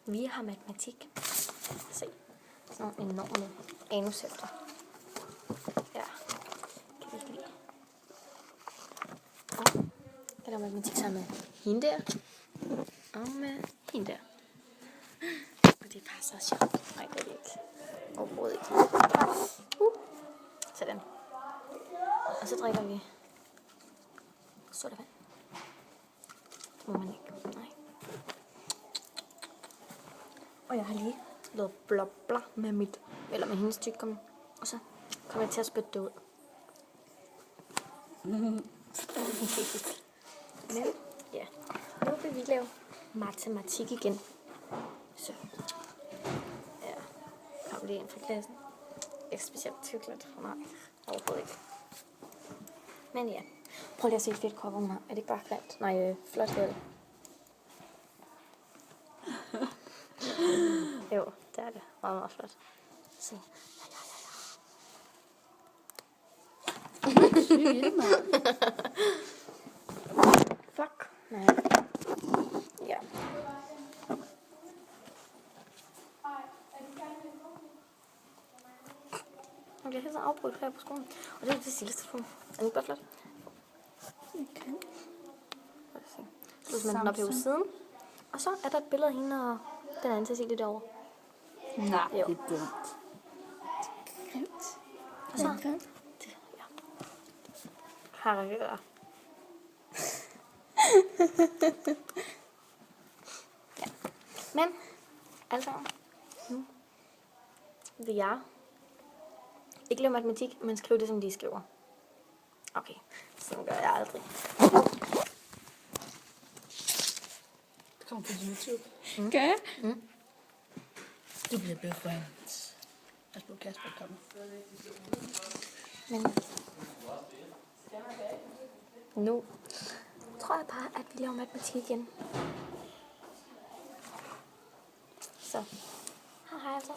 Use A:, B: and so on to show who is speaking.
A: Vi har matematik. Se. Sådan nogle enorme anushæfter. Ja. Kan vi ikke lide. Og er der matematik sammen med hende der. Og med hende der. Og det passer sjovt. Nej, det er det ikke. Overhovedet ikke. Sådan. Og så drikker vi sodavand. Det må man ikke. Nej. Og jeg har lige lavet blabla med mit, eller med hendes tyggegummi. Og så kommer jeg til at spytte det ud. Men ja, nu vil vi lave matematik igen. Så ja, har vi lige en fra klassen. Ikke specielt hyggeligt. Nej, overhovedet ikke. Men ja, prøv lige at se et fedt kop, hun har. Er det ikke bare grimt? Nej, flot vel. Jo, det er det. Meget, meget flot. Se. Fuck. Nej. Ja. Jeg bliver helt så afbrudt her på skolen. Og det er det Silles telefon. Er det ikke bare flot? Okay. Så man den op her ved siden. Og så er der et billede af hende og den anden Cecilie derovre.
B: Nej, det er dumt.
A: Grimt. Og så ja. Harrør. Ja. Men altså nu vil jeg ikke lave matematik, men skrive det, som de skriver. Okay, sådan gør jeg aldrig.
B: Det kommer på YouTube.
C: Gør jeg?
B: Du bliver befriendt. Pas på, Kasper kommer.
A: Men nu tror jeg bare, at vi laver matematik igen. Så, hej altså.